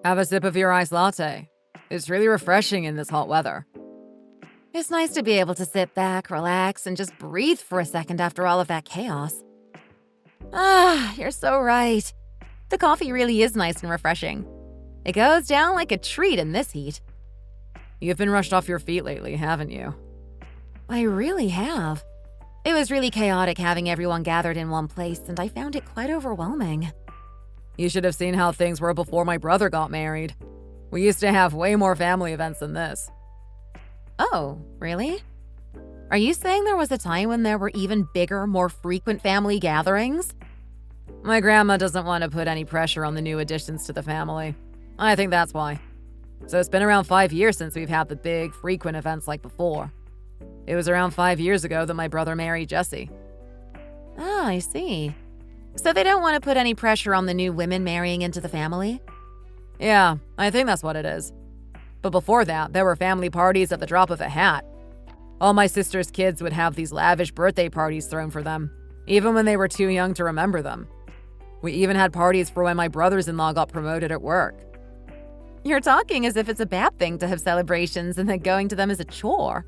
Have a sip of your iced latte. It's really refreshing in this hot weather. It's nice to be able to sit back, relax, and just breathe for a second after all of that chaos. You're so right. The coffee really is nice and refreshing. It goes down like a treat in this heat. You've been rushed off your feet lately, haven't you? I really have. It was really chaotic having everyone gathered in one place, and I found it quite overwhelming. You should have seen how things were before my brother got married. We used to have way more family events than this. Oh, really? Are you saying there was a time when there were even bigger, more frequent family gatherings? My grandma doesn't want to put any pressure on the new additions to the family. I think that's why. So it's been around 5 years since we've had the big, frequent events like before. It was around 5 years ago that my brother married Jessie. I see. So they don't want to put any pressure on the new women marrying into the family? Yeah, I think that's what it is. But before that, there were family parties at the drop of a hat. All my sister's kids would have these lavish birthday parties thrown for them, even when they were too young to remember them. We even had parties for when my brothers-in-law got promoted at work. You're talking as if it's a bad thing to have celebrations and then going to them is a chore.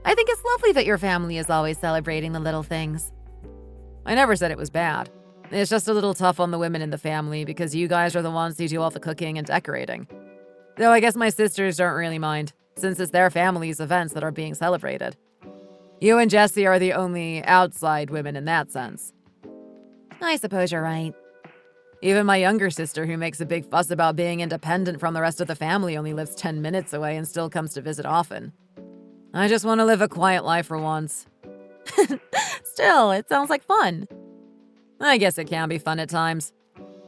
I think it's lovely that your family is always celebrating the little things. I never said it was bad. It's just a little tough on the women in the family because you guys are the ones who do all the cooking and decorating. Though I guess my sisters don't really mind, since it's their family's events that are being celebrated. You and Jessie are the only outside women in that sense. I suppose you're right. Even my younger sister, who makes a big fuss about being independent from the rest of the family, only lives 10 minutes away and still comes to visit often. I just want to live a quiet life for once. Still, it sounds like fun. I guess it can be fun at times.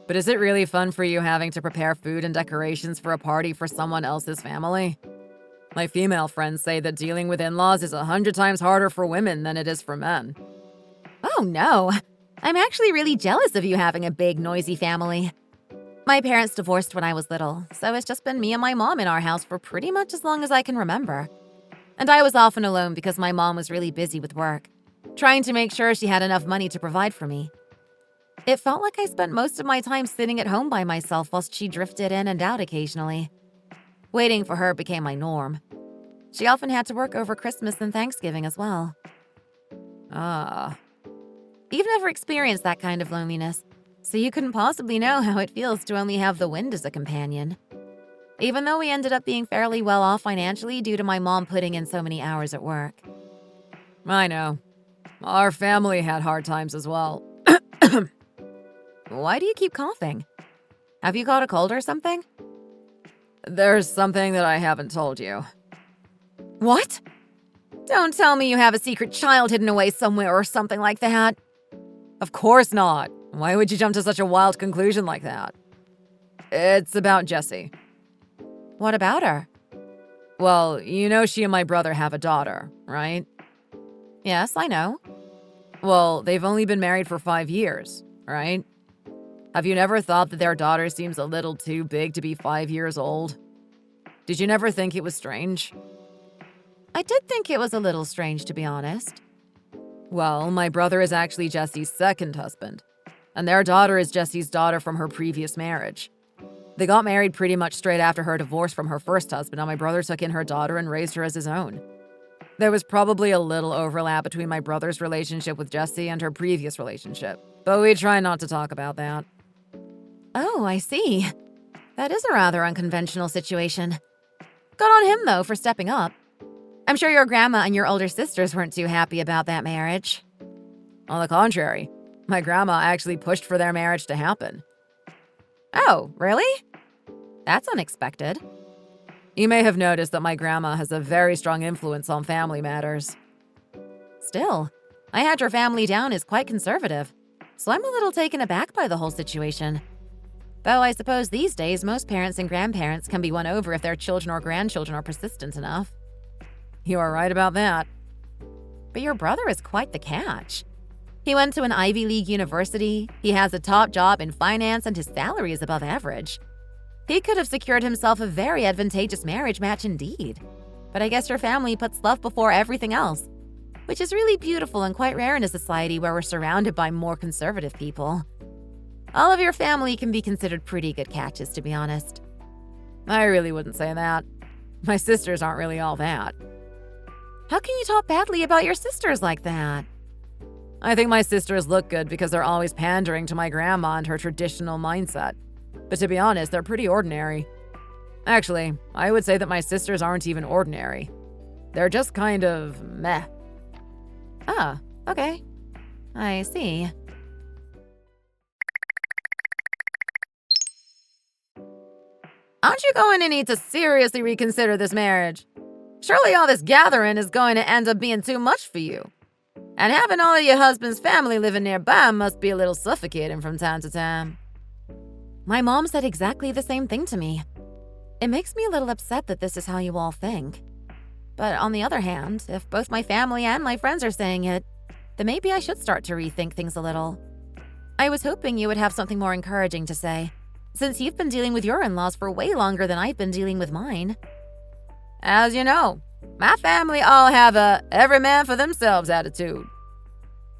But is it really fun for you having to prepare food and decorations for a party for someone else's family? My female friends say that dealing with in-laws is 100 times harder for women than it is for men. Oh no, I'm actually really jealous of you having a big, noisy family. My parents divorced when I was little, so it's just been me and my mom in our house for pretty much as long as I can remember. And I was often alone because my mom was really busy with work, trying to make sure she had enough money to provide for me. It felt like I spent most of my time sitting at home by myself whilst she drifted in and out occasionally. Waiting for her became my norm. She often had to work over Christmas and Thanksgiving as well. You've never experienced that kind of loneliness, so you couldn't possibly know how it feels to only have the wind as a companion. Even though we ended up being fairly well off financially due to my mom putting in so many hours at work. I know. Our family had hard times as well. Why do you keep coughing? Have you caught a cold or something? There's something that I haven't told you. What? Don't tell me you have a secret child hidden away somewhere or something like that. Of course not. Why would you jump to such a wild conclusion like that? It's about Jessie. What about her? Well, you know she and my brother have a daughter, right? Yes, I know. Well, they've only been married for 5 years, right? Have you never thought that their daughter seems a little too big to be 5 years old? Did you never think it was strange? I did think it was a little strange, to be honest. Well, my brother is actually Jessie's second husband, and their daughter is Jessie's daughter from her previous marriage. They got married pretty much straight after her divorce from her first husband, and my brother took in her daughter and raised her as his own. There was probably a little overlap between my brother's relationship with Jessie and her previous relationship, but we try not to talk about that. Oh, I see. That is a rather unconventional situation. Good on him, though, for stepping up. I'm sure your grandma and your older sisters weren't too happy about that marriage. On the contrary, my grandma actually pushed for their marriage to happen. Oh, really? That's unexpected. You may have noticed that my grandma has a very strong influence on family matters. Still, I had your family down as quite conservative, so I'm a little taken aback by the whole situation. Though I suppose these days most parents and grandparents can be won over if their children or grandchildren are persistent enough. You are right about that. But your brother is quite the catch. He went to an Ivy League university, he has a top job in finance, and his salary is above average. He could have secured himself a very advantageous marriage match indeed. But I guess your family puts love before everything else, which is really beautiful and quite rare in a society where we're surrounded by more conservative people. All of your family can be considered pretty good catches, to be honest. I really wouldn't say that. My sisters aren't really all that. How can you talk badly about your sisters like that? I think my sisters look good because they're always pandering to my grandma and her traditional mindset. But to be honest, they're pretty ordinary. Actually, I would say that my sisters aren't even ordinary. They're just kind of meh. Ah, okay. I see. Aren't you going to need to seriously reconsider this marriage? Surely all this gathering is going to end up being too much for you. And having all of your husband's family living nearby must be a little suffocating from time to time. My mom said exactly the same thing to me. It makes me a little upset that this is how you all think. But on the other hand, if both my family and my friends are saying it, then maybe I should start to rethink things a little. I was hoping you would have something more encouraging to say, since you've been dealing with your in-laws for way longer than I've been dealing with mine. As you know, my family all have a every man for themselves attitude.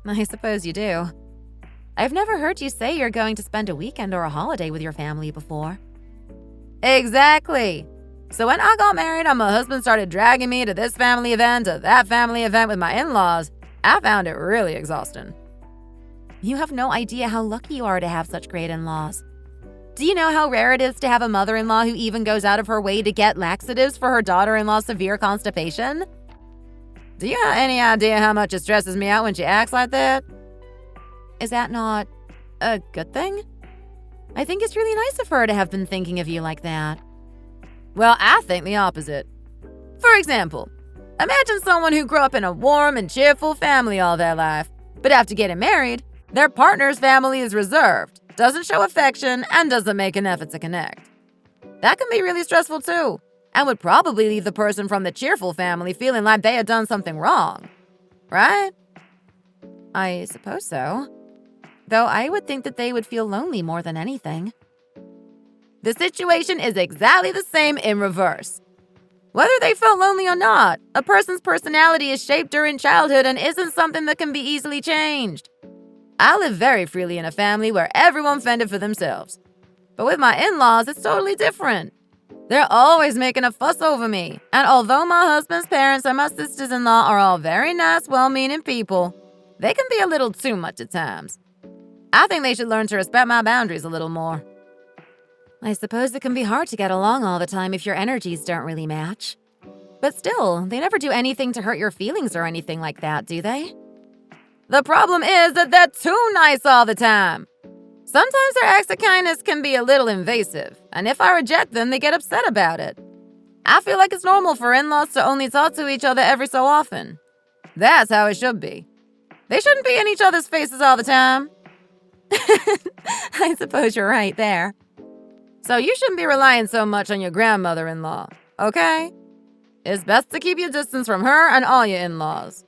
I suppose you do. I've never heard you say you're going to spend a weekend or a holiday with your family before. Exactly. So when I got married and my husband started dragging me to this family event or that family event with my in-laws, I found it really exhausting. You have no idea how lucky you are to have such great in-laws. Do you know how rare it is to have a mother-in-law who even goes out of her way to get laxatives for her daughter-in-law's severe constipation? Do you have any idea how much it stresses me out when she acts like that? Is that not a good thing? I think it's really nice of her to have been thinking of you like that. Well, I think the opposite. For example, imagine someone who grew up in a warm and cheerful family all their life, but after getting married, their partner's family is reserved, doesn't show affection, and doesn't make an effort to connect. That can be really stressful too, and would probably leave the person from the cheerful family feeling like they had done something wrong. Right? I suppose so. Though I would think that they would feel lonely more than anything. The situation is exactly the same in reverse. Whether they felt lonely or not, a person's personality is shaped during childhood and isn't something that can be easily changed. I live very freely in a family where everyone fended for themselves. But with my in-laws, it's totally different. They're always making a fuss over me, and although my husband's parents and my sisters-in-law are all very nice, well-meaning people, they can be a little too much at times. I think they should learn to respect my boundaries a little more. I suppose it can be hard to get along all the time if your energies don't really match. But still, they never do anything to hurt your feelings or anything like that, do they? The problem is that they're too nice all the time. Sometimes their acts of kindness can be a little invasive, and if I reject them, they get upset about it. I feel like it's normal for in-laws to only talk to each other every so often. That's how it should be. They shouldn't be in each other's faces all the time. I suppose you're right there. So you shouldn't be relying so much on your grandmother-in-law, okay? It's best to keep your distance from her and all your in-laws.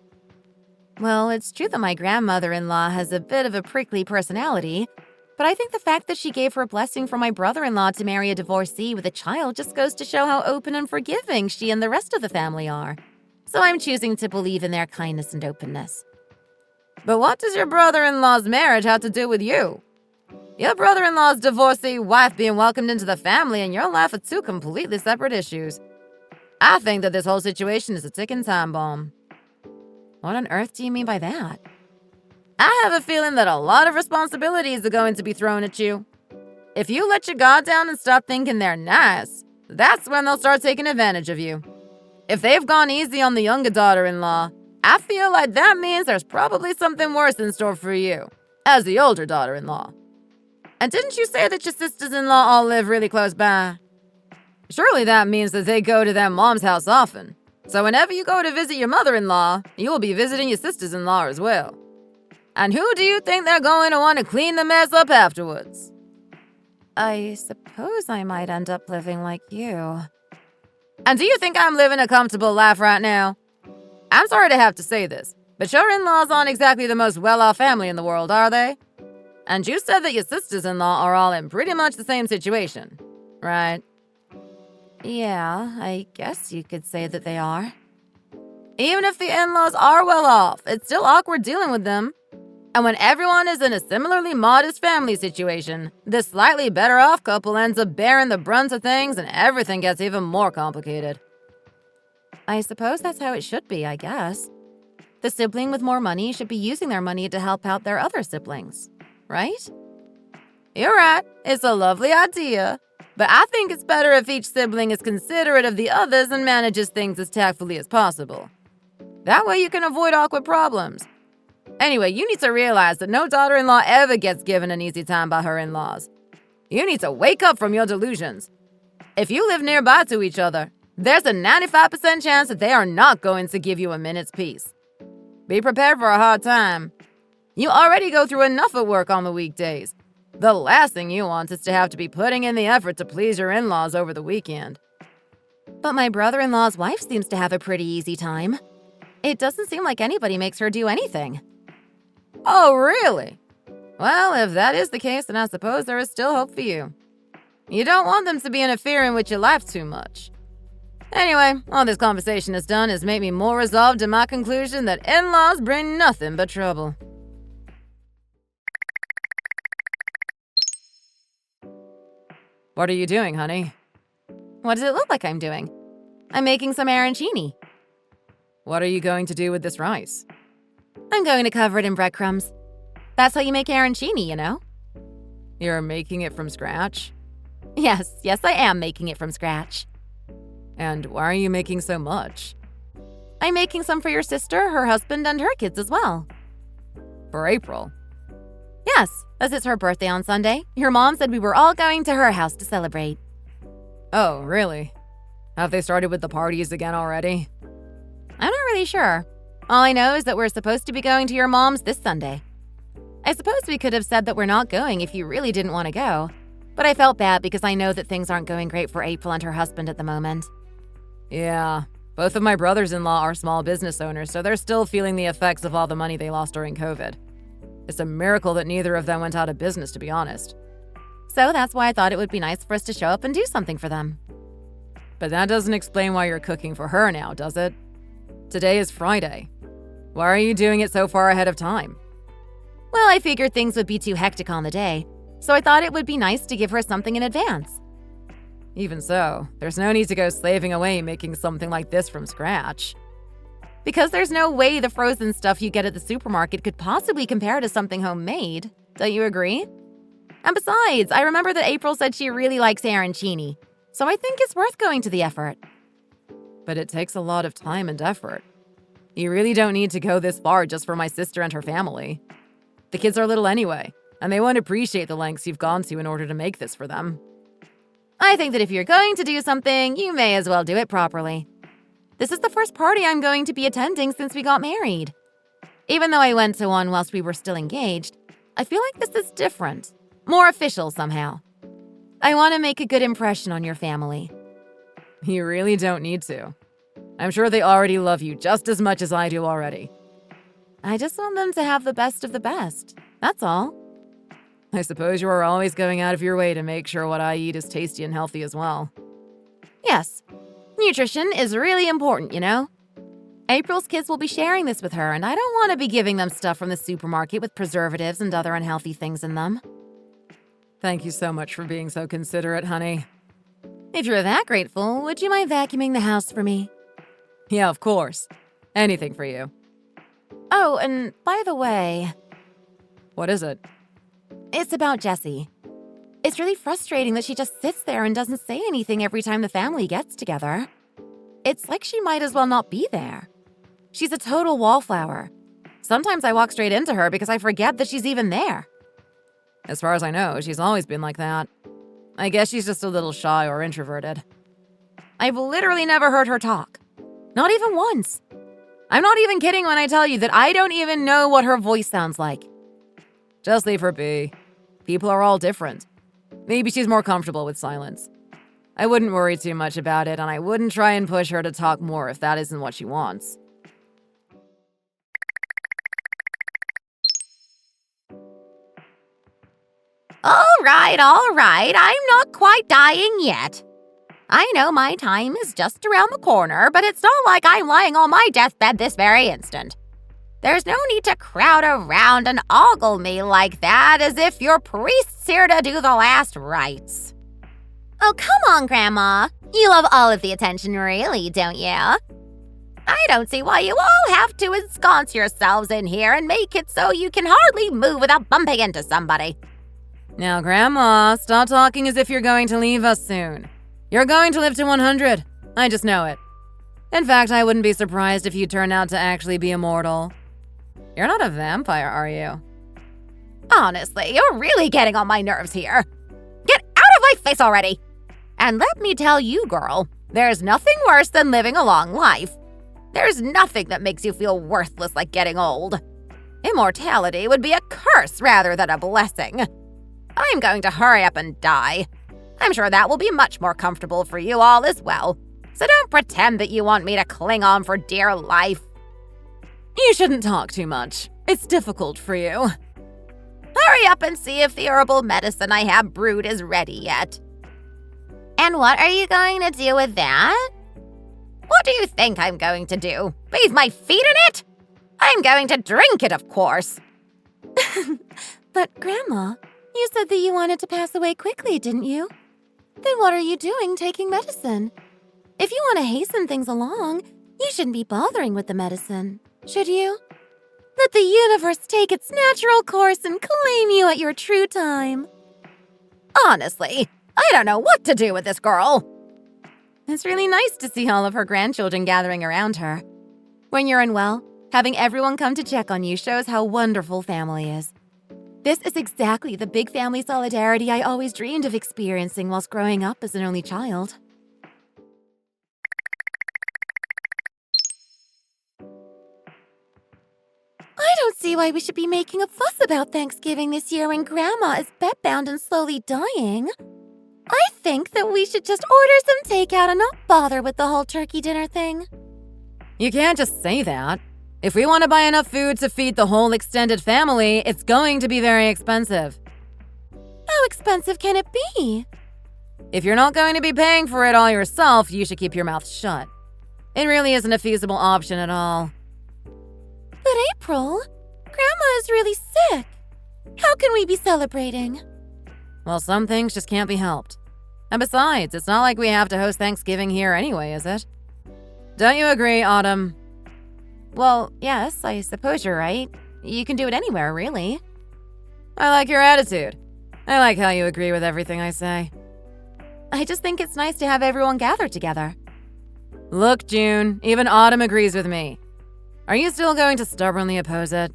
Well, it's true that my grandmother-in-law has a bit of a prickly personality, but I think the fact that she gave her blessing for my brother-in-law to marry a divorcee with a child just goes to show how open and forgiving she and the rest of the family are. So I'm choosing to believe in their kindness and openness. But what does your brother-in-law's marriage have to do with you? Your brother-in-law's divorcee wife being welcomed into the family and your life are two completely separate issues. I think that this whole situation is a ticking time bomb. What on earth do you mean by that? I have a feeling that a lot of responsibilities are going to be thrown at you. If you let your guard down and start thinking they're nice, that's when they'll start taking advantage of you. If they've gone easy on the younger daughter-in-law, I feel like that means there's probably something worse in store for you, as the older daughter-in-law. And didn't you say that your sisters-in-law all live really close by? Surely that means that they go to their mom's house often. So whenever you go to visit your mother-in-law, you will be visiting your sisters-in-law as well. And who do you think they're going to want to clean the mess up afterwards? I suppose I might end up living like you. And do you think I'm living a comfortable life right now? I'm sorry to have to say this, but your in-laws aren't exactly the most well-off family in the world, are they? And you said that your sisters-in-law are all in pretty much the same situation, right? Yeah, I guess you could say that they are. Even if the in-laws are well off, it's still awkward dealing with them. And when everyone is in a similarly modest family situation, the slightly better off couple ends up bearing the brunt of things and everything gets even more complicated. I suppose that's how it should be, I guess. The sibling with more money should be using their money to help out their other siblings, right? You're right, it's a lovely idea. But I think it's better if each sibling is considerate of the others and manages things as tactfully as possible. That way you can avoid awkward problems. Anyway, you need to realize that no daughter-in-law ever gets given an easy time by her in-laws. You need to wake up from your delusions. If you live nearby to each other, there's a 95% chance that they are not going to give you a minute's peace. Be prepared for a hard time. You already go through enough at work on the weekdays. The last thing you want is to have to be putting in the effort to please your in-laws over the weekend. But my brother-in-law's wife seems to have a pretty easy time. It doesn't seem like anybody makes her do anything. Oh, really? Well, if that is the case, then I suppose there is still hope for you. You don't want them to be interfering with your life too much. Anyway, all this conversation has done is make me more resolved in my conclusion that in-laws bring nothing but trouble. What are you doing, honey? What does it look like I'm doing? I'm making some arancini. What are you going to do with this rice? I'm going to cover it in breadcrumbs. That's how you make arancini, you know? You're making it from scratch? Yes, I am making it from scratch. And why are you making so much? I'm making some for your sister, her husband, and her kids as well. For April? Yes, as it's her birthday on Sunday. Your mom said we were all going to her house to celebrate. Oh, really? Have they started with the parties again already? I'm not really sure. All I know is that we're supposed to be going to your mom's this Sunday. I suppose we could have said that we're not going if you really didn't want to go, but I felt bad because I know that things aren't going great for April and her husband at the moment. Yeah, both of my brothers-in-law are small business owners, so they're still feeling the effects of all the money they lost during COVID. It's a miracle that neither of them went out of business, to be honest. So that's why I thought it would be nice for us to show up and do something for them. But that doesn't explain why you're cooking for her now, does it? Today is Friday. Why are you doing it so far ahead of time? Well, I figured things would be too hectic on the day, so I thought it would be nice to give her something in advance. Even so, there's no need to go slaving away making something like this from scratch. Because there's no way the frozen stuff you get at the supermarket could possibly compare to something homemade. Don't you agree? And besides, I remember that April said she really likes arancini, so I think it's worth going to the effort. But it takes a lot of time and effort. You really don't need to go this far just for my sister and her family. The kids are little anyway, and they won't appreciate the lengths you've gone to in order to make this for them. I think that if you're going to do something, you may as well do it properly. This is the first party I'm going to be attending since we got married. Even though I went to one whilst we were still engaged, I feel like this is different, more official somehow. I want to make a good impression on your family. You really don't need to. I'm sure they already love you just as much as I do already. I just want them to have the best of the best. That's all. I suppose you are always going out of your way to make sure what I eat is tasty and healthy as well. Yes. Nutrition is really important, you know? April's kids will be sharing this with her, and I don't want to be giving them stuff from the supermarket with preservatives and other unhealthy things in them. Thank you so much for being so considerate, honey. If you're that grateful, would you mind vacuuming the house for me? Yeah, of course. Anything for you. Oh, and by the way... What is it? It's about Jessie. It's really frustrating that she just sits there and doesn't say anything every time the family gets together. It's like she might as well not be there. She's a total wallflower. Sometimes I walk straight into her because I forget that she's even there. As far as I know, she's always been like that. I guess she's just a little shy or introverted. I've literally never heard her talk. Not even once. I'm not even kidding when I tell you that I don't even know what her voice sounds like. Just leave her be. People are all different. Maybe she's more comfortable with silence. I wouldn't worry too much about it, and I wouldn't try and push her to talk more if that isn't what she wants. All right. I'm not quite dying yet. I know my time is just around the corner, but it's not like I'm lying on my deathbed this very instant. There's no need to crowd around and ogle me like that as if your priest's here to do the last rites. Oh, come on, Grandma. You love all of the attention, really, don't you? I don't see why you all have to ensconce yourselves in here and make it so you can hardly move without bumping into somebody. Now, Grandma, stop talking as if you're going to leave us soon. You're going to live to 100. I just know it. In fact, I wouldn't be surprised if you turn out to actually be immortal. You're not a vampire, are you? Honestly, you're really getting on my nerves here. Get out of my face already! And let me tell you, girl, there's nothing worse than living a long life. There's nothing that makes you feel worthless like getting old. Immortality would be a curse rather than a blessing. I'm going to hurry up and die. I'm sure that will be much more comfortable for you all as well. So don't pretend that you want me to cling on for dear life. You shouldn't talk too much. It's difficult for you. Hurry up and see if the herbal medicine I have brewed is ready yet. And what are you going to do with that? What do you think I'm going to do? Bathe my feet in it? I'm going to drink it, of course. But Grandma, you said that you wanted to pass away quickly, didn't you? Then what are you doing taking medicine? If you want to hasten things along, you shouldn't be bothering with the medicine, should you? Let the universe take its natural course and claim you at your true time. Honestly, I don't know what to do with this girl. It's really nice to see all of her grandchildren gathering around her. When you're unwell, having everyone come to check on you shows how wonderful family is. This is exactly the big family solidarity I always dreamed of experiencing whilst growing up as an only child. I don't see why we should be making a fuss about Thanksgiving this year when Grandma is bedbound and slowly dying. I think that we should just order some takeout and not bother with the whole turkey dinner thing. You can't just say that. If we want to buy enough food to feed the whole extended family, it's going to be very expensive. How expensive can it be? If you're not going to be paying for it all yourself, you should keep your mouth shut. It really isn't a feasible option at all. But April, Grandma is really sick. How can we be celebrating? Well, some things just can't be helped. And besides, it's not like we have to host Thanksgiving here anyway, is it? Don't you agree, Autumn? Well, yes, I suppose you're right. You can do it anywhere, really. I like your attitude. I like how you agree with everything I say. I just think it's nice to have everyone gathered together. Look, June, even Autumn agrees with me. Are you still going to stubbornly oppose it?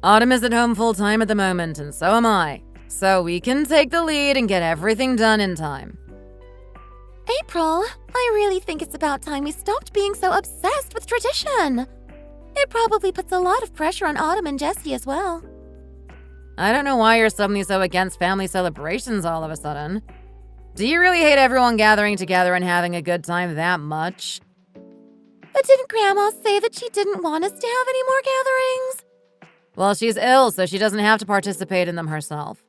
Autumn is at home full-time at the moment, and so am I. So we can take the lead and get everything done in time. April, I really think it's about time we stopped being so obsessed with tradition. It probably puts a lot of pressure on Autumn and Jessie as well. I don't know why you're suddenly so against family celebrations all of a sudden. Do you really hate everyone gathering together and having a good time that much? But didn't Grandma say that she didn't want us to have any more gatherings? Well, she's ill, so she doesn't have to participate in them herself.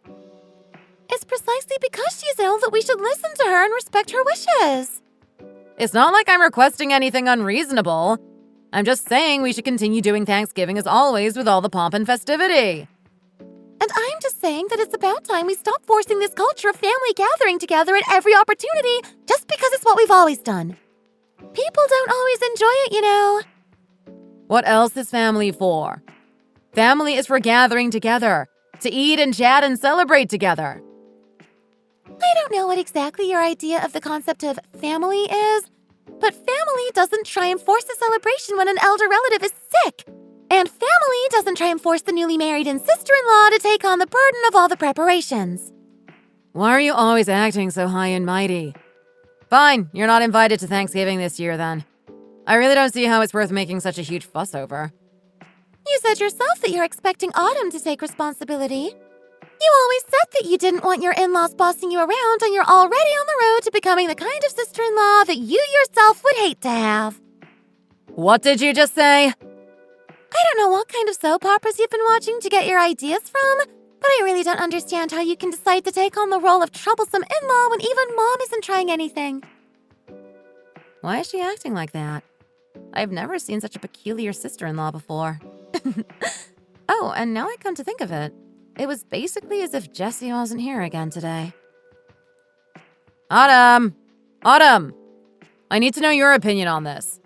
It's precisely because she's ill that we should listen to her and respect her wishes. It's not like I'm requesting anything unreasonable. I'm just saying we should continue doing Thanksgiving as always with all the pomp and festivity. And I'm just saying that it's about time we stop forcing this culture of family gathering together at every opportunity just because it's what we've always done. People don't always enjoy it, you know. What else is family for? Family is for gathering together, to eat and chat and celebrate together. I don't know what exactly your idea of the concept of family is, but family doesn't try and force a celebration when an elder relative is sick. And family doesn't try and force the newly married and sister-in-law to take on the burden of all the preparations. Why are you always acting so high and mighty? Fine, you're not invited to Thanksgiving this year then. I really don't see how it's worth making such a huge fuss over. You said yourself that you're expecting Autumn to take responsibility. You always said that you didn't want your in-laws bossing you around, and you're already on the road to becoming the kind of sister-in-law that you yourself would hate to have. What did you just say? I don't know what kind of soap operas you've been watching to get your ideas from, but I really don't understand how you can decide to take on the role of troublesome in-law when even Mom isn't trying anything. Why is she acting like that? I've never seen such a peculiar sister-in-law before. Oh, and now I come to think of it, it was basically as if Jessie wasn't here again today. Autumn! Autumn! I need to know your opinion on this.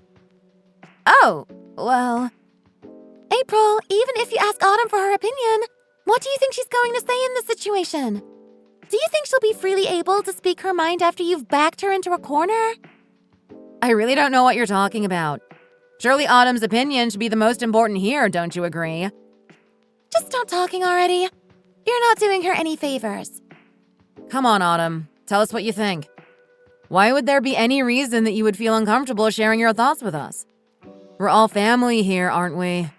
Oh, well… April, even if you ask Autumn for her opinion, what do you think she's going to say in this situation? Do you think she'll be freely able to speak her mind after you've backed her into a corner? I really don't know what you're talking about. Surely Autumn's opinion should be the most important here, don't you agree? Just stop talking already. You're not doing her any favors. Come on, Autumn. Tell us what you think. Why would there be any reason that you would feel uncomfortable sharing your thoughts with us? We're all family here, aren't we?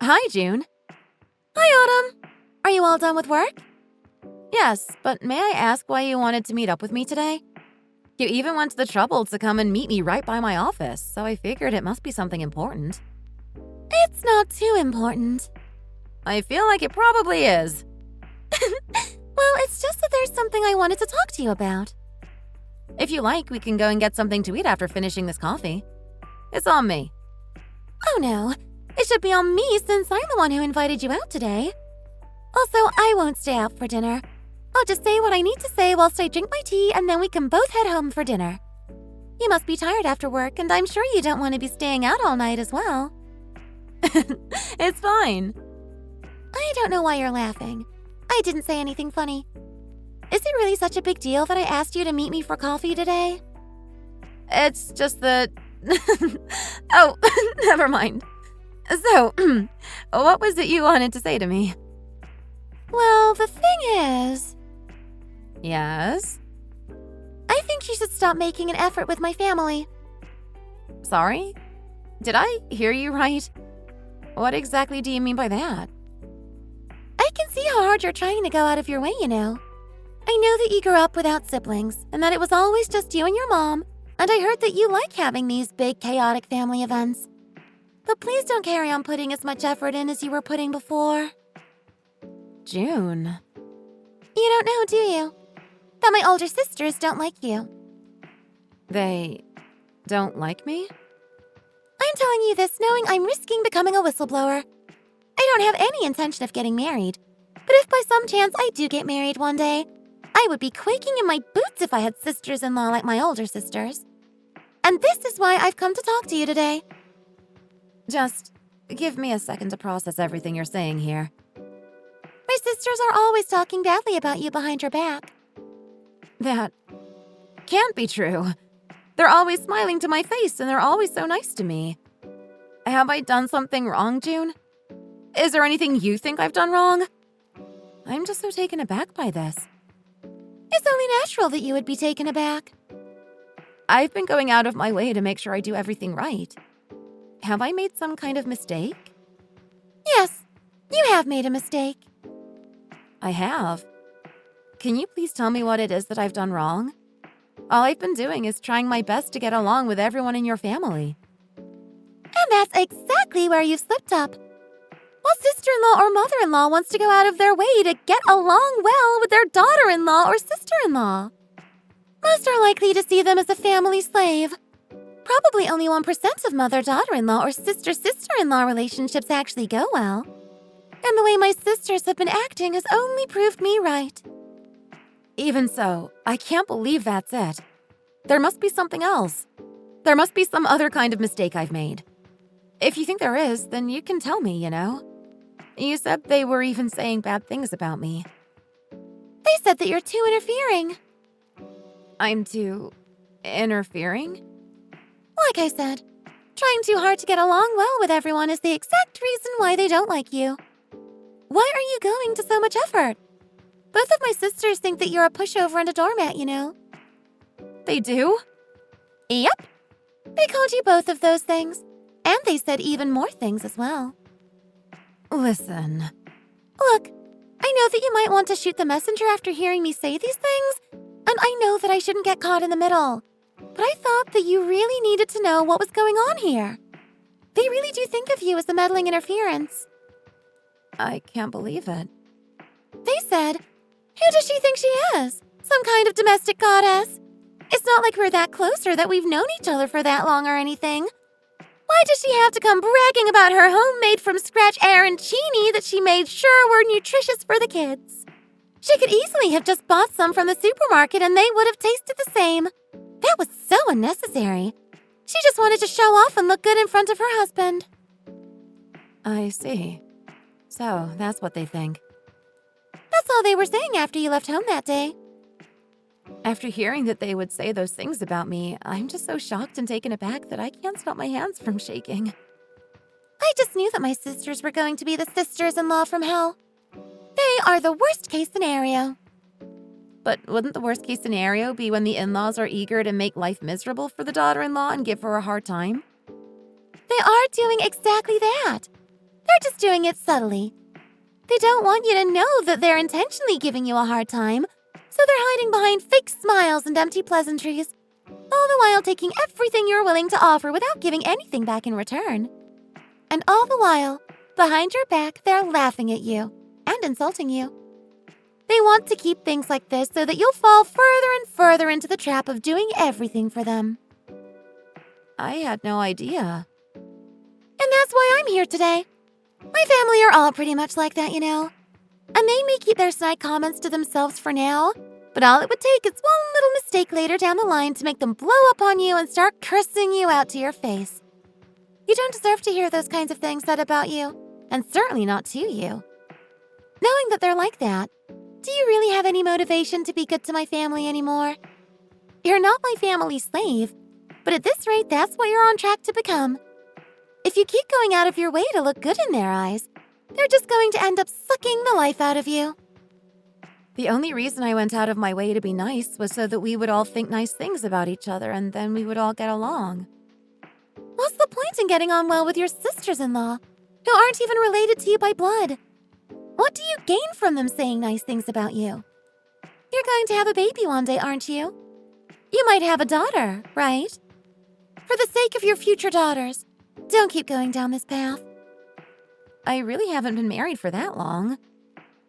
Hi, June. Hi, Autumn. Are you all done with work? Yes, but may I ask why you wanted to meet up with me today? You even went to the trouble to come and meet me right by my office, so I figured it must be something important. It's not too important. I feel like it probably is. Well, it's just that there's something I wanted to talk to you about. If you like, we can go and get something to eat after finishing this coffee. It's on me. Oh no, it should be on me since I'm the one who invited you out today. Also, I won't stay out for dinner. I'll just say what I need to say whilst I drink my tea and then we can both head home for dinner. You must be tired after work and I'm sure you don't want to be staying out all night as well. It's fine. I don't know why you're laughing. I didn't say anything funny. Is it really such a big deal that I asked you to meet me for coffee today? It's just that… Oh, never mind. So, what was it you wanted to say to me? Well, the thing is… Yes? I think you should stop making an effort with my family. Sorry? Did I hear you right? What exactly do you mean by that? I can see how hard you're trying to go out of your way, you know. I know that you grew up without siblings, and that it was always just you and your mom, and I heard that you like having these big, chaotic family events. But please don't carry on putting as much effort in as you were putting before. June. You don't know, do you? That my older sisters don't like you. They don't like me? I'm telling you this knowing I'm risking becoming a whistleblower. I don't have any intention of getting married, but if by some chance I do get married one day, I would be quaking in my boots if I had sisters-in-law like my older sisters. And this is why I've come to talk to you today. Just give me a second to process everything you're saying here. My sisters are always talking badly about you behind your back. That can't be true. They're always smiling to my face and they're always so nice to me. Have I done something wrong, June? Is there anything you think I've done wrong? I'm just so taken aback by this. It's only natural that you would be taken aback. I've been going out of my way to make sure I do everything right. Have I made some kind of mistake? Yes, you have made a mistake. I have. Can you please tell me what it is that I've done wrong? All I've been doing is trying my best to get along with everyone in your family. And that's exactly where you've slipped up. What sister-in-law or mother-in-law wants to go out of their way to get along well with their daughter-in-law or sister-in-law? Most are likely to see them as a family slave. Probably only 1% of mother-daughter-in-law or sister-sister-in-law relationships actually go well. And the way my sisters have been acting has only proved me right. Even so, I can't believe that's it. There must be something else. There must be some other kind of mistake I've made. If you think there is, then you can tell me, you know. You said they were even saying bad things about me. They said that you're too interfering. I'm too… interfering? Like I said, trying too hard to get along well with everyone is the exact reason why they don't like you. Why are you going to so much effort? Both of my sisters think that you're a pushover and a doormat, you know. They do? Yep. They called you both of those things. And they said even more things as well. Listen. Look, I know that you might want to shoot the messenger after hearing me say these things, and I know that I shouldn't get caught in the middle. But I thought that you really needed to know what was going on here. They really do think of you as the meddling interference. I can't believe it. They said, who does she think she is? Some kind of domestic goddess. It's not like we're that close or that we've known each other for that long or anything. Why does she have to come bragging about her homemade from scratch arancini that she made sure were nutritious for the kids? She could easily have just bought some from the supermarket and they would have tasted the same. That was so unnecessary. She just wanted to show off and look good in front of her husband. I see. So, that's what they think. That's all they were saying after you left home that day. After hearing that they would say those things about me, I'm just so shocked and taken aback that I can't stop my hands from shaking. I just knew that my sisters were going to be the sisters-in-law from hell. They are the worst-case scenario. But wouldn't the worst-case scenario be when the in-laws are eager to make life miserable for the daughter-in-law and give her a hard time? They are doing exactly that. They're just doing it subtly. They don't want you to know that they're intentionally giving you a hard time, so they're hiding behind fake smiles and empty pleasantries, all the while taking everything you're willing to offer without giving anything back in return. And all the while, behind your back, they're laughing at you and insulting you. They want to keep things like this so that you'll fall further and further into the trap of doing everything for them. I had no idea. And that's why I'm here today. My family are all pretty much like that, you know. And they may keep their snide comments to themselves for now, but all it would take is one little mistake later down the line to make them blow up on you and start cursing you out to your face. You don't deserve to hear those kinds of things said about you, and certainly not to you. Knowing that they're like that, do you really have any motivation to be good to my family anymore? You're not my family's slave, but at this rate, that's what you're on track to become. If you keep going out of your way to look good in their eyes, they're just going to end up sucking the life out of you. The only reason I went out of my way to be nice was so that we would all think nice things about each other and then we would all get along. What's the point in getting on well with your sisters-in-law, who aren't even related to you by blood? What do you gain from them saying nice things about you? You're going to have a baby one day, aren't you? You might have a daughter, right? For the sake of your future daughters, don't keep going down this path. I really haven't been married for that long.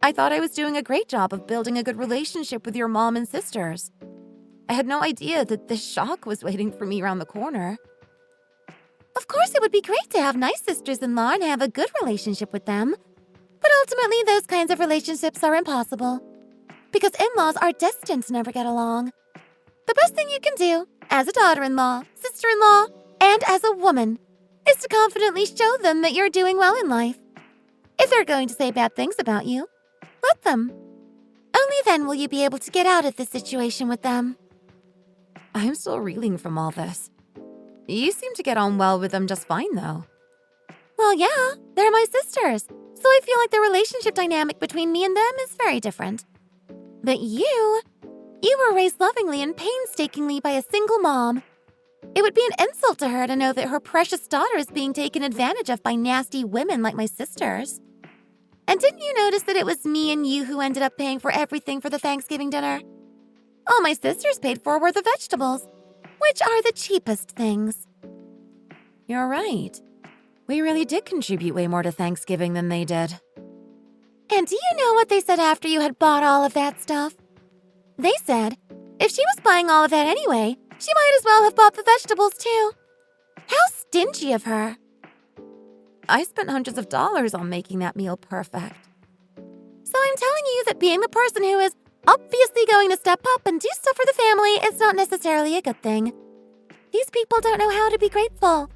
I thought I was doing a great job of building a good relationship with your mom and sisters. I had no idea that this shock was waiting for me around the corner. Of course, it would be great to have nice sisters-in-law and have a good relationship with them. But ultimately, those kinds of relationships are impossible. Because in-laws are destined to never get along. The best thing you can do, as a daughter-in-law, sister-in-law, and as a woman, is to confidently show them that you're doing well in life. If they're going to say bad things about you, let them. Only then will you be able to get out of this situation with them. I'm still reeling from all this. You seem to get on well with them just fine, though. Well, yeah, they're my sisters, so I feel like the relationship dynamic between me and them is very different. But you were raised lovingly and painstakingly by a single mom. It would be an insult to her to know that her precious daughter is being taken advantage of by nasty women like my sisters. And didn't you notice that it was me and you who ended up paying for everything for the Thanksgiving dinner? All my sisters paid for were the vegetables, which are the cheapest things. You're right. We really did contribute way more to Thanksgiving than they did. And do you know what they said after you had bought all of that stuff? They said, if she was buying all of that anyway, she might as well have bought the vegetables too. How stingy of her. I spent hundreds of dollars on making that meal perfect. So I'm telling you that being the person who is obviously going to step up and do stuff for the family is not necessarily a good thing. These people don't know how to be grateful.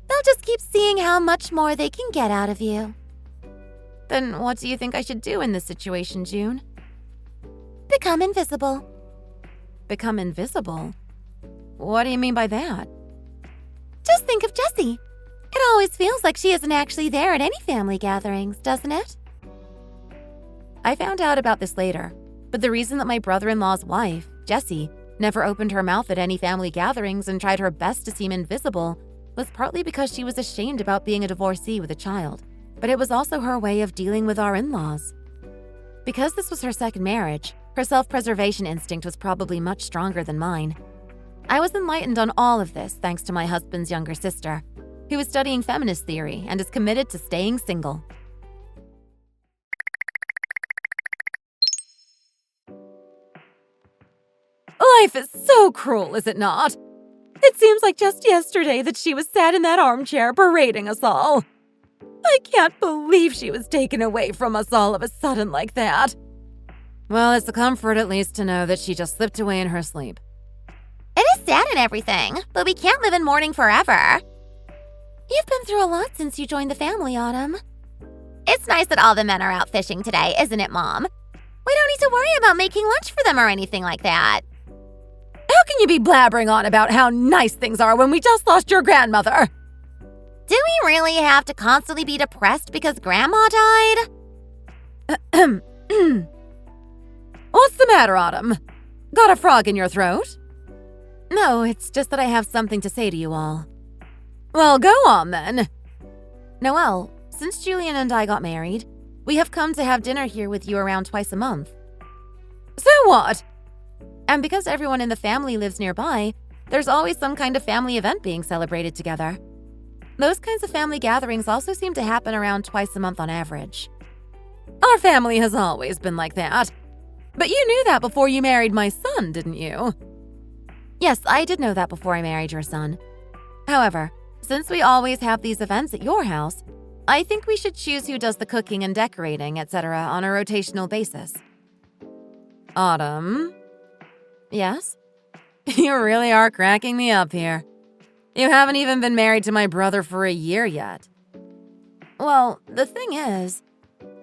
They'll just keep seeing how much more they can get out of you. Then what do you think I should do in this situation, June? Become invisible. Become invisible? What do you mean by that? Just think of Jessie. It always feels like she isn't actually there at any family gatherings, doesn't it? I found out about this later, but the reason that my brother-in-law's wife, Jessie, never opened her mouth at any family gatherings and tried her best to seem invisible was partly because she was ashamed about being a divorcee with a child, but it was also her way of dealing with our in-laws. Because this was her second marriage, her self-preservation instinct was probably much stronger than mine. I was enlightened on all of this thanks to my husband's younger sister, who is studying feminist theory and is committed to staying single. Life is so cruel, is it not? It seems like just yesterday that she was sat in that armchair berating us all. I can't believe she was taken away from us all of a sudden like that. Well, it's a comfort at least to know that she just slipped away in her sleep. It is sad and everything, but we can't live in mourning forever. You've been through a lot since you joined the family, Autumn. It's nice that all the men are out fishing today, isn't it, Mom? We don't need to worry about making lunch for them or anything like that. How can you be blabbering on about how nice things are when we just lost your grandmother? Do we really have to constantly be depressed because Grandma died? What's the matter, Autumn? Got a frog in your throat? No, it's just that I have something to say to you all. Well, go on then. Noelle, since Julian and I got married, we have come to have dinner here with you around twice a month. So what? And because everyone in the family lives nearby, there's always some kind of family event being celebrated together. Those kinds of family gatherings also seem to happen around twice a month on average. Our family has always been like that. But you knew that before you married my son, didn't you? Yes, I did know that before I married your son. However, since we always have these events at your house, I think we should choose who does the cooking and decorating, etc. on a rotational basis. Autumn? Yes? You really are cracking me up here. You haven't even been married to my brother for a year yet. Well, the thing is,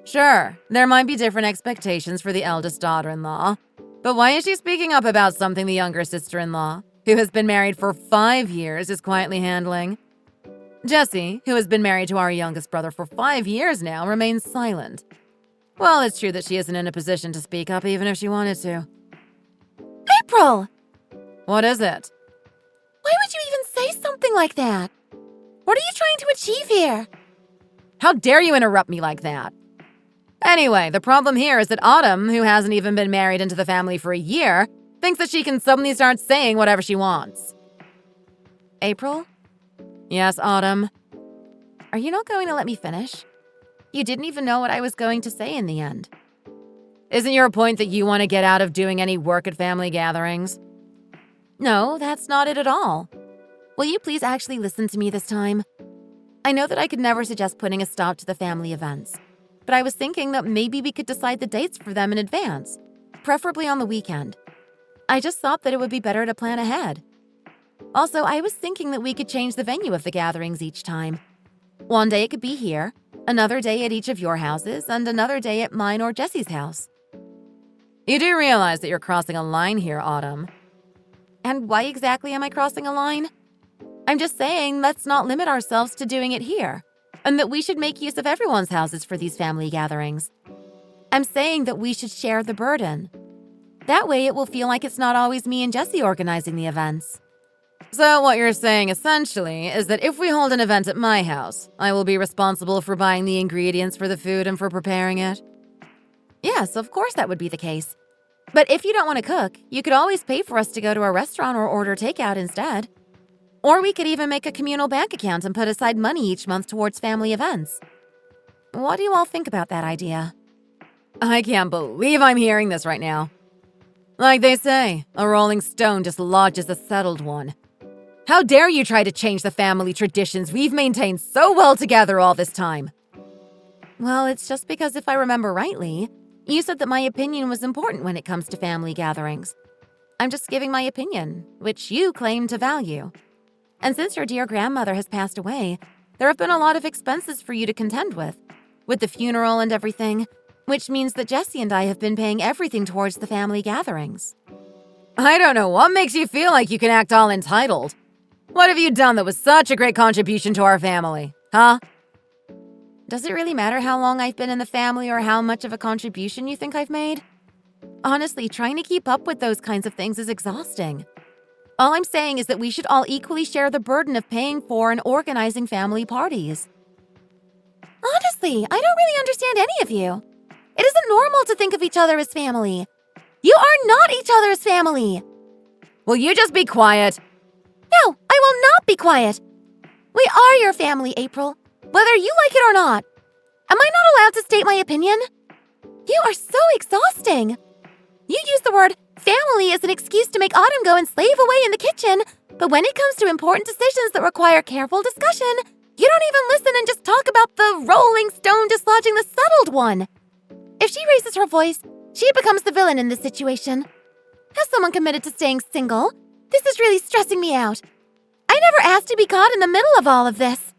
sure, there might be different expectations for the eldest daughter-in-law, but why is she speaking up about something the younger sister-in-law, who has been married for 5 years, is quietly handling? Jessie, who has been married to our youngest brother for 5 years now, remains silent. Well, it's true that she isn't in a position to speak up even if she wanted to. April! What is it? Why would you even say something like that? What are you trying to achieve here? How dare you interrupt me like that? Anyway, the problem here is that Autumn, who hasn't even been married into the family for a year, thinks that she can suddenly start saying whatever she wants. April? Yes, Autumn. Are you not going to let me finish? You didn't even know what I was going to say in the end. Isn't your point that you want to get out of doing any work at family gatherings? No, that's not it at all. Will you please actually listen to me this time? I know that I could never suggest putting a stop to the family events, but I was thinking that maybe we could decide the dates for them in advance, preferably on the weekend. I just thought that it would be better to plan ahead. Also, I was thinking that we could change the venue of the gatherings each time. One day it could be here, another day at each of your houses, and another day at mine or Jessie's house. You do realize that you're crossing a line here, Autumn. And why exactly am I crossing a line? I'm just saying let's not limit ourselves to doing it here, and that we should make use of everyone's houses for these family gatherings. I'm saying that we should share the burden. That way it will feel like it's not always me and Jessie organizing the events. So what you're saying essentially is that if we hold an event at my house, I will be responsible for buying the ingredients for the food and for preparing it? Yes, of course that would be the case. But if you don't want to cook, you could always pay for us to go to a restaurant or order takeout instead. Or we could even make a communal bank account and put aside money each month towards family events. What do you all think about that idea? I can't believe I'm hearing this right now. Like they say, a rolling stone dislodges a settled one. How dare you try to change the family traditions we've maintained so well together all this time? Well, it's just because if I remember rightly, you said that my opinion was important when it comes to family gatherings. I'm just giving my opinion, which you claim to value. And since your dear grandmother has passed away, there have been a lot of expenses for you to contend with the funeral and everything, which means that Jessie and I have been paying everything towards the family gatherings. I don't know what makes you feel like you can act all entitled. What have you done that was such a great contribution to our family, huh? Does it really matter how long I've been in the family or how much of a contribution you think I've made? Honestly, trying to keep up with those kinds of things is exhausting. All I'm saying is that we should all equally share the burden of paying for and organizing family parties. Honestly, I don't really understand any of you. It isn't normal to think of each other as family. You are not each other's family. Will you just be quiet? No, I will not be quiet. We are your family, April, whether you like it or not. Am I not allowed to state my opinion? You are so exhausting. You use the word Family is an excuse to make Autumn go and slave away in the kitchen, but when it comes to important decisions that require careful discussion, you don't even listen and just talk about the rolling stone dislodging the settled one. If she raises her voice, she becomes the villain in this situation. As someone committed to staying single, this is really stressing me out. I never asked to be caught in the middle of all of this.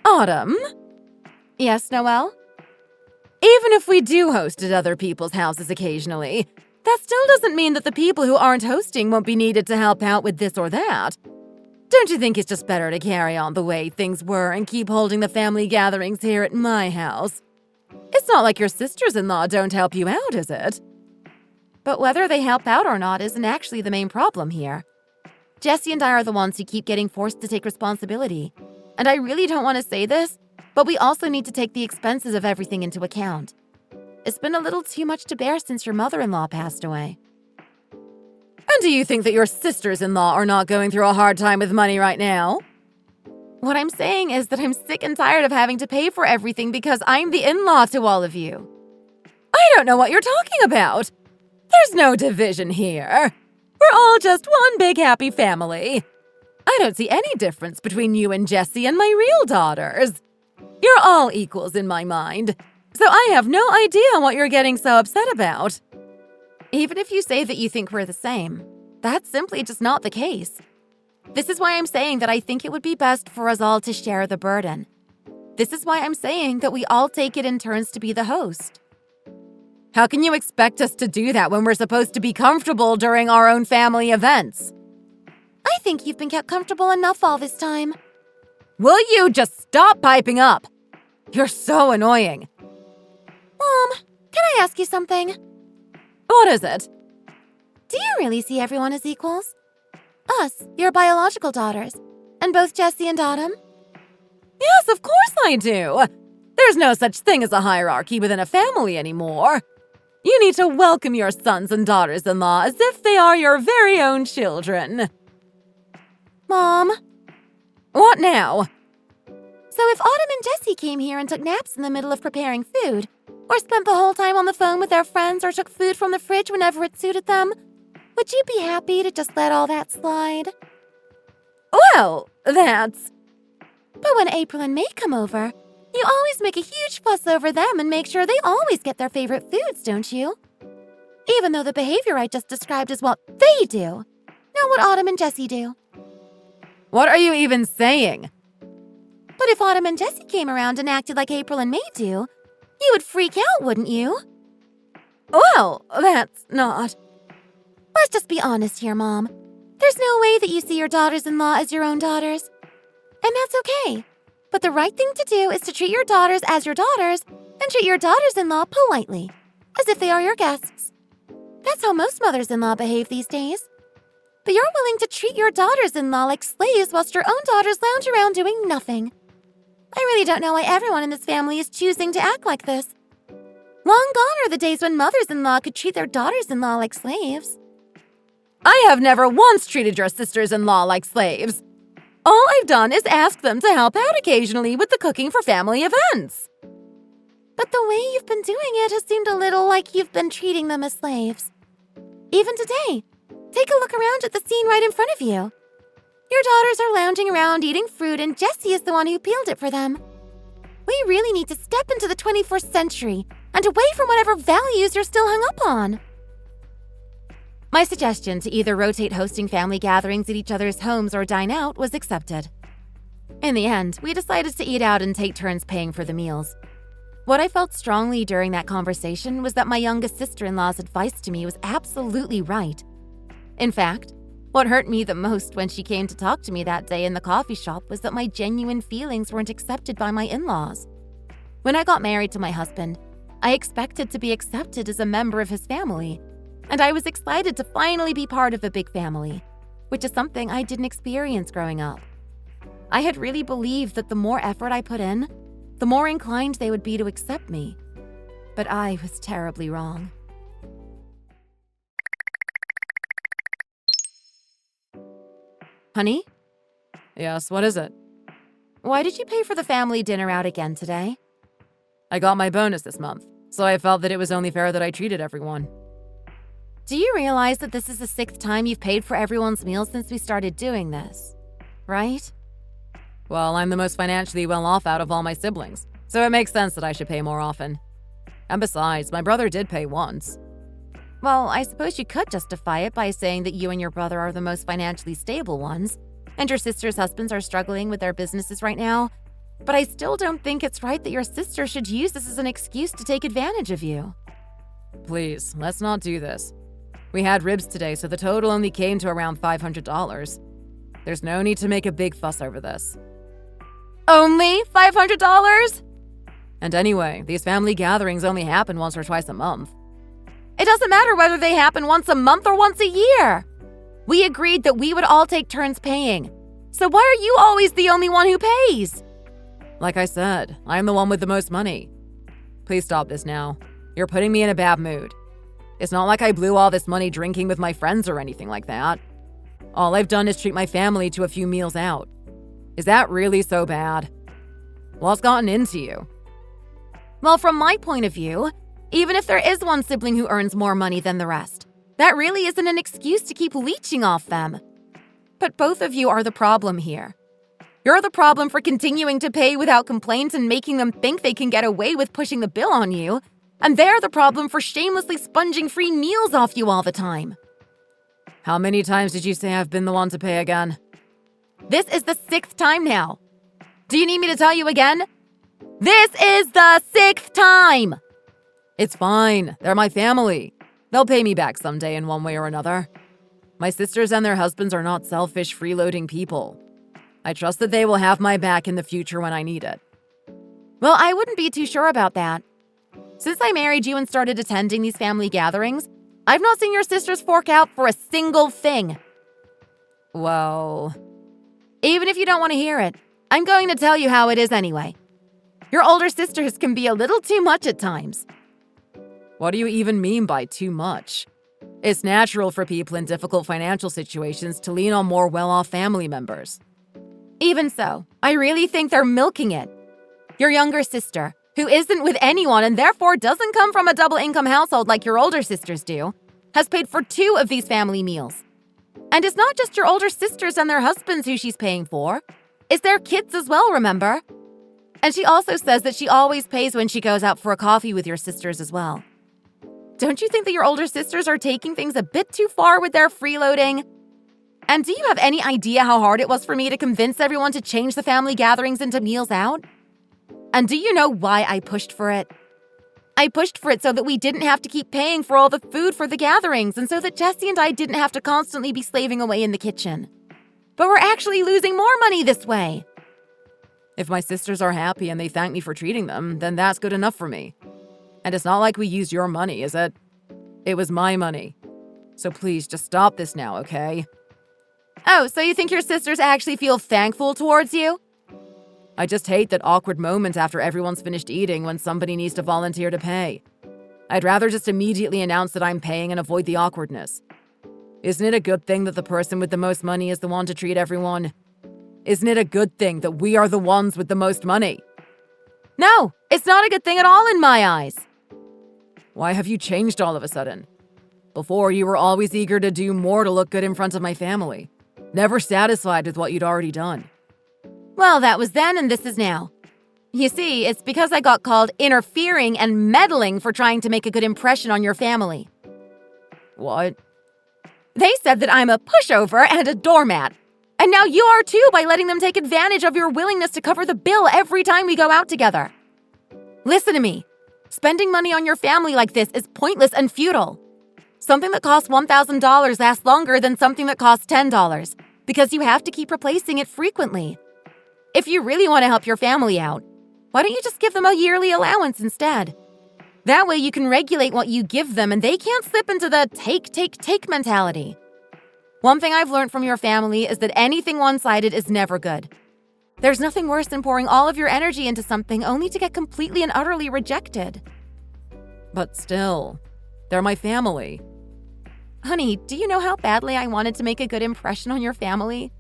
Autumn? Yes, Noelle? Even if we do host at other people's houses occasionally, that still doesn't mean that the people who aren't hosting won't be needed to help out with this or that. Don't you think it's just better to carry on the way things were and keep holding the family gatherings here at my house? It's not like your sisters-in-law don't help you out, is it? But whether they help out or not isn't actually the main problem here. Jessie and I are the ones who keep getting forced to take responsibility. And I really don't want to say this, but we also need to take the expenses of everything into account. It's been a little too much to bear since your mother-in-law passed away. And do you think that your sisters-in-law are not going through a hard time with money right now? What I'm saying is that I'm sick and tired of having to pay for everything because I'm the in-law to all of you. I don't know what you're talking about. There's no division here. We're all just one big happy family. I don't see any difference between you and Jessie and my real daughters. You're all equals in my mind, so I have no idea what you're getting so upset about. Even if you say that you think we're the same, that's simply just not the case. This is why I'm saying that I think it would be best for us all to share the burden. This is why I'm saying that we all take it in turns to be the host. How can you expect us to do that when we're supposed to be comfortable during our own family events? I think you've been kept comfortable enough all this time. Will you just stop piping up? You're so annoying. Mom, can I ask you something? What is it? Do you really see everyone as equals? Us, your biological daughters, and both Jessie and Autumn? Yes, of course I do. There's no such thing as a hierarchy within a family anymore. You need to welcome your sons and daughters-in-law as if they are your very own children. Mom? What now? So if Autumn and Jessie came here and took naps in the middle of preparing food, or spent the whole time on the phone with their friends or took food from the fridge whenever it suited them, would you be happy to just let all that slide? Well, that's... But when April and May come over, you always make a huge fuss over them and make sure they always get their favorite foods, don't you? Even though the behavior I just described is what they do, not what Autumn and Jessie do. What are you even saying? But if Autumn and Jessie came around and acted like April and May do, you would freak out, wouldn't you? Well, that's not... Let's just be honest here, Mom. There's no way that you see your daughters-in-law as your own daughters. And that's okay. But the right thing to do is to treat your daughters as your daughters and treat your daughters-in-law politely, as if they are your guests. That's how most mothers-in-law behave these days. But you're willing to treat your daughters-in-law like slaves whilst your own daughters lounge around doing nothing. I really don't know why everyone in this family is choosing to act like this. Long gone are the days when mothers-in-law could treat their daughters-in-law like slaves. I have never once treated your sisters-in-law like slaves. All I've done is ask them to help out occasionally with the cooking for family events. But the way you've been doing it has seemed a little like you've been treating them as slaves. Even today, take a look around at the scene right in front of you. Your daughters are lounging around eating fruit and Jessie is the one who peeled it for them. We really need to step into the 21st century and away from whatever values you're still hung up on. My suggestion to either rotate hosting family gatherings at each other's homes or dine out was accepted. In the end, we decided to eat out and take turns paying for the meals. What I felt strongly during that conversation was that my youngest sister-in-law's advice to me was absolutely right. In fact, what hurt me the most when she came to talk to me that day in the coffee shop was that my genuine feelings weren't accepted by my in-laws. When I got married to my husband, I expected to be accepted as a member of his family, and I was excited to finally be part of a big family, which is something I didn't experience growing up. I had really believed that the more effort I put in, the more inclined they would be to accept me. But I was terribly wrong. Honey? Yes, what is it? Why did you pay for the family dinner out again today? I got my bonus this month, so I felt that it was only fair that I treated everyone. Do you realize that this is the 6th time you've paid for everyone's meals since we started doing this? Right? Well, I'm the most financially well off out of all my siblings, so it makes sense that I should pay more often. And besides, my brother did pay once. Well, I suppose you could justify it by saying that you and your brother are the most financially stable ones, and your sister's husbands are struggling with their businesses right now. But I still don't think it's right that your sister should use this as an excuse to take advantage of you. Please, let's not do this. We had ribs today, so the total only came to around $500. There's no need to make a big fuss over this. Only $500? And anyway, these family gatherings only happen once or twice a month. It doesn't matter whether they happen once a month or once a year. We agreed that we would all take turns paying. So why are you always the only one who pays? Like I said, I'm the one with the most money. Please stop this now. You're putting me in a bad mood. It's not like I blew all this money drinking with my friends or anything like that. All I've done is treat my family to a few meals out. Is that really so bad? What's gotten into you? Well, from my point of view, even if there is one sibling who earns more money than the rest, that really isn't an excuse to keep leeching off them. But both of you are the problem here. You're the problem for continuing to pay without complaints and making them think they can get away with pushing the bill on you, and they're the problem for shamelessly sponging free meals off you all the time. How many times did you say I've been the one to pay again? This is the 6th time now. Do you need me to tell you again? This is the 6th time! It's fine. They're my family. They'll pay me back someday in one way or another. My sisters and their husbands are not selfish, freeloading people. I trust that they will have my back in the future when I need it. Well, I wouldn't be too sure about that. Since I married you and started attending these family gatherings, I've not seen your sisters fork out for a single thing. Well, even if you don't want to hear it, I'm going to tell you how it is anyway. Your older sisters can be a little too much at times. What do you even mean by too much? It's natural for people in difficult financial situations to lean on more well-off family members. Even so, I really think they're milking it. Your younger sister, who isn't with anyone and therefore doesn't come from a double-income household like your older sisters do, has paid for 2 of these family meals. And it's not just your older sisters and their husbands who she's paying for. It's their kids as well, remember? And she also says that she always pays when she goes out for a coffee with your sisters as well. Don't you think that your older sisters are taking things a bit too far with their freeloading? And do you have any idea how hard it was for me to convince everyone to change the family gatherings into meals out? And do you know why I pushed for it? I pushed for it so that we didn't have to keep paying for all the food for the gatherings and so that Jesse and I didn't have to constantly be slaving away in the kitchen. But we're actually losing more money this way. If my sisters are happy and they thank me for treating them, then that's good enough for me. And it's not like we used your money, is it? It was my money. So please, just stop this now, okay? Oh, so you think your sisters actually feel thankful towards you? I just hate that awkward moment after everyone's finished eating when somebody needs to volunteer to pay. I'd rather just immediately announce that I'm paying and avoid the awkwardness. Isn't it a good thing that the person with the most money is the one to treat everyone? Isn't it a good thing that we are the ones with the most money? No, it's not a good thing at all in my eyes. Why have you changed all of a sudden? Before, you were always eager to do more to look good in front of my family. Never satisfied with what you'd already done. Well, that was then and this is now. You see, it's because I got called interfering and meddling for trying to make a good impression on your family. What? They said that I'm a pushover and a doormat. And now you are too by letting them take advantage of your willingness to cover the bill every time we go out together. Listen to me. Spending money on your family like this is pointless and futile. Something that costs $1,000 lasts longer than something that costs $10 because you have to keep replacing it frequently. If you really want to help your family out, why don't you just give them a yearly allowance instead? That way you can regulate what you give them and they can't slip into the take mentality. One thing I've learned from your family is that anything one-sided is never good. There's nothing worse than pouring all of your energy into something only to get completely and utterly rejected. But still, they're my family. Honey, do you know how badly I wanted to make a good impression on your family?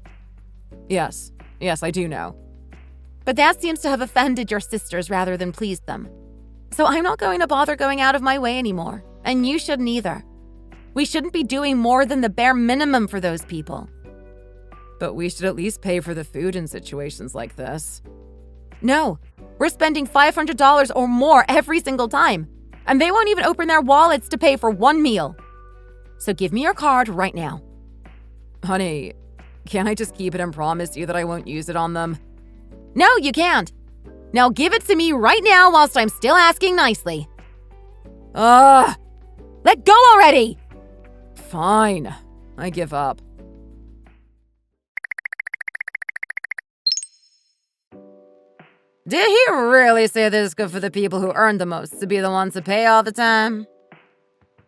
Yes, I do know. But that seems to have offended your sisters rather than pleased them. So I'm not going to bother going out of my way anymore, and you shouldn't either. We shouldn't be doing more than the bare minimum for those people. But we should at least pay for the food in situations like this. No, we're spending $500 or more every single time, and they won't even open their wallets to pay for one meal. So give me your card right now. Honey, can't I just keep it and promise you that I won't use it on them? No, you can't. Now give it to me right now whilst I'm still asking nicely. Ugh! Let go already! Fine. I give up. Did he really say this is good for the people who earn the most to be the ones to pay all the time?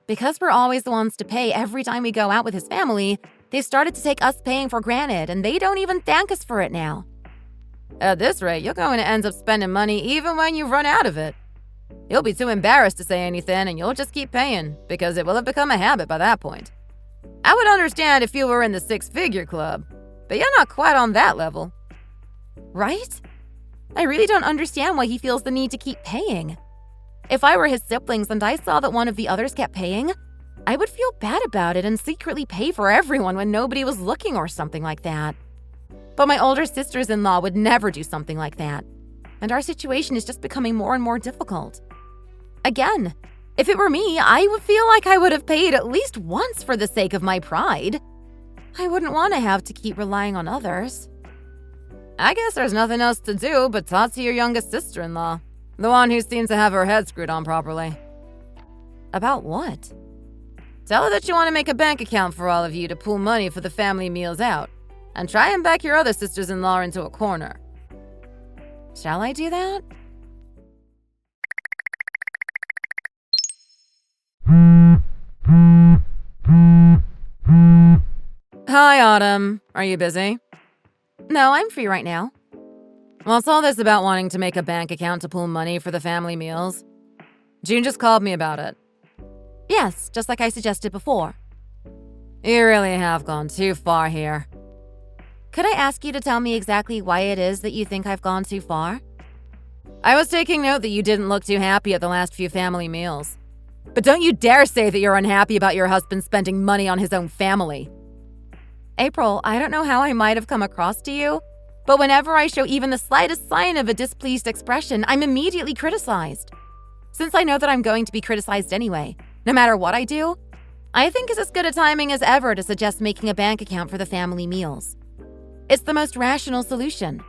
Because we're always the ones to pay every time we go out with his family, they've started to take us paying for granted, and they don't even thank us for it now. At this rate, you're going to end up spending money even when you run out of it. You'll be too embarrassed to say anything, and you'll just keep paying, because it will have become a habit by that point. I would understand if you were in the six-figure club, but you're not quite on that level. Right? I really don't understand why he feels the need to keep paying. If I were his siblings and I saw that one of the others kept paying, I would feel bad about it and secretly pay for everyone when nobody was looking or something like that. But my older sisters-in-law would never do something like that, and our situation is just becoming more and more difficult. Again, if it were me, I would feel like I would have paid at least once for the sake of my pride. I wouldn't want to have to keep relying on others. I guess there's nothing else to do but talk to your youngest sister-in-law, the one who seems to have her head screwed on properly. About what? Tell her that you want to make a bank account for all of you to pool money for the family meals out, and try and back your other sisters-in-law into a corner. Shall I do that? Hi, Autumn. Are you busy? No, I'm free right now. What's all this about wanting to make a bank account to pool money for the family meals? June just called me about it. Yes, just like I suggested before. You really have gone too far here. Could I ask you to tell me exactly why it is that you think I've gone too far? I was taking note that you didn't look too happy at the last few family meals. But don't you dare say that you're unhappy about your husband spending money on his own family. April, I don't know how I might have come across to you, but whenever I show even the slightest sign of a displeased expression, I'm immediately criticized. Since I know that I'm going to be criticized anyway, no matter what I do, I think it's as good a timing as ever to suggest making a bank account for the family meals. It's the most rational solution.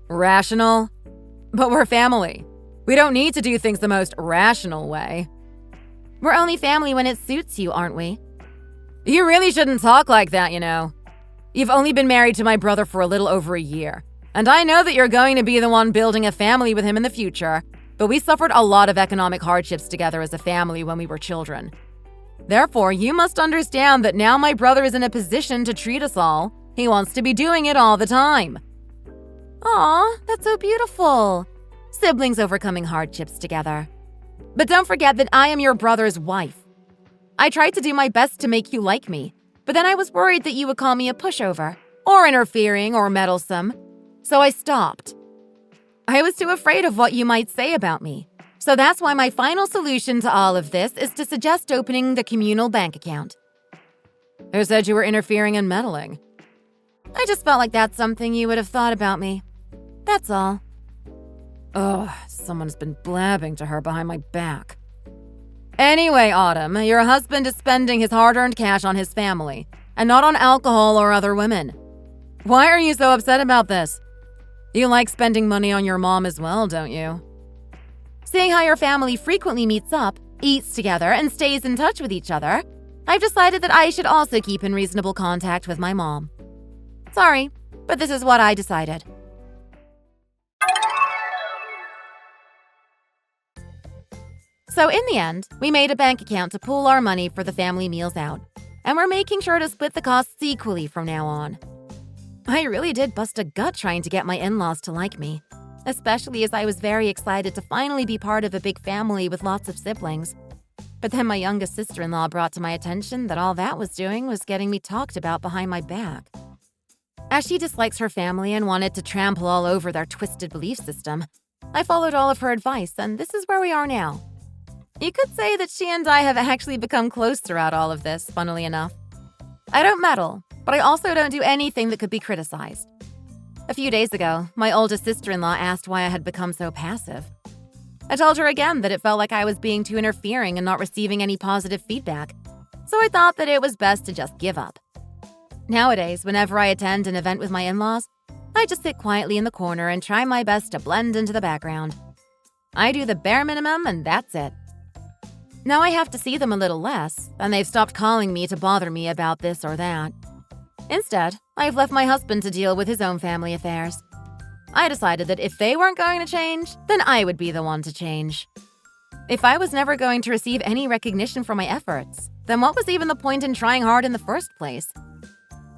Rational? But we're family. We don't need to do things the most rational way. We're only family when it suits you, aren't we? You really shouldn't talk like that, you know. You've only been married to my brother for a little over a year, and I know that you're going to be the one building a family with him in the future, but we suffered a lot of economic hardships together as a family when we were children. Therefore, you must understand that now my brother is in a position to treat us all. He wants to be doing it all the time. Aw, that's so beautiful. Siblings overcoming hardships together. But don't forget that I am your brother's wife. I tried to do my best to make you like me, but then I was worried that you would call me a pushover, or interfering, or meddlesome, so I stopped. I was too afraid of what you might say about me, so that's why my final solution to all of this is to suggest opening the communal bank account. Who said you were interfering and meddling? I just felt like that's something you would have thought about me. That's all. Ugh, someone's been blabbing to her behind my back. Anyway, Autumn, your husband is spending his hard-earned cash on his family, and not on alcohol or other women. Why are you so upset about this? You like spending money on your mom as well, don't you? Seeing how your family frequently meets up, eats together, and stays in touch with each other, I've decided that I should also keep in reasonable contact with my mom. Sorry, but this is what I decided. So in the end, we made a bank account to pool our money for the family meals out, and we're making sure to split the costs equally from now on. I really did bust a gut trying to get my in-laws to like me, especially as I was very excited to finally be part of a big family with lots of siblings. But then my youngest sister-in-law brought to my attention that all that was doing was getting me talked about behind my back. As she dislikes her family and wanted to trample all over their twisted belief system, I followed all of her advice, and this is where we are now. You could say that she and I have actually become close throughout all of this, funnily enough. I don't meddle, but I also don't do anything that could be criticized. A few days ago, my oldest sister-in-law asked why I had become so passive. I told her again that it felt like I was being too interfering and not receiving any positive feedback, so I thought that it was best to just give up. Nowadays, whenever I attend an event with my in-laws, I just sit quietly in the corner and try my best to blend into the background. I do the bare minimum and that's it. Now I have to see them a little less, and they've stopped calling me to bother me about this or that. Instead, I've left my husband to deal with his own family affairs. I decided that if they weren't going to change, then I would be the one to change. If I was never going to receive any recognition for my efforts, then what was even the point in trying hard in the first place?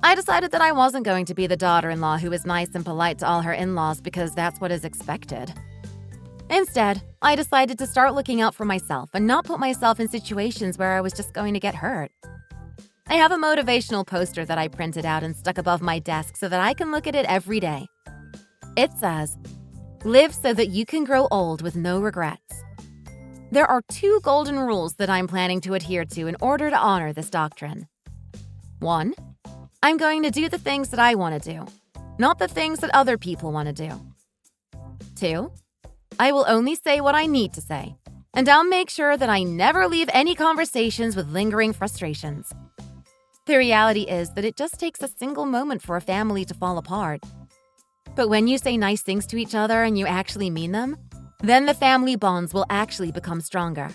I decided that I wasn't going to be the daughter-in-law who is nice and polite to all her in-laws because that's what is expected. Instead, I decided to start looking out for myself and not put myself in situations where I was just going to get hurt. I have a motivational poster that I printed out and stuck above my desk so that I can look at it every day. It says, "Live so that you can grow old with no regrets." There are 2 golden rules that I'm planning to adhere to in order to honor this doctrine. 1. I'm going to do the things that I want to do, not the things that other people want to do. 2. I will only say what I need to say, and I'll make sure that I never leave any conversations with lingering frustrations. The reality is that it just takes a single moment for a family to fall apart. But when you say nice things to each other and you actually mean them, then the family bonds will actually become stronger.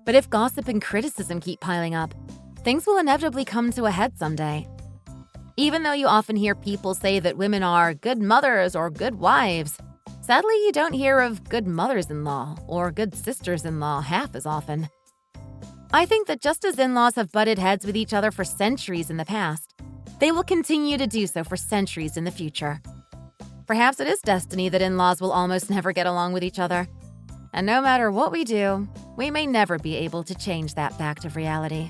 But if gossip and criticism keep piling up, things will inevitably come to a head someday. Even though you often hear people say that women are good mothers or good wives, sadly you don't hear of good mothers-in-law or good sisters-in-law half as often. I think that just as in-laws have butted heads with each other for centuries in the past, they will continue to do so for centuries in the future. Perhaps it is destiny that in-laws will almost never get along with each other. And no matter what we do, we may never be able to change that fact of reality.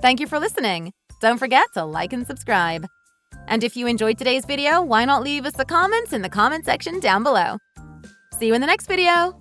Thank you for listening. Don't forget to like and subscribe. And if you enjoyed today's video, why not leave us a comment in the comment section down below. See you in the next video!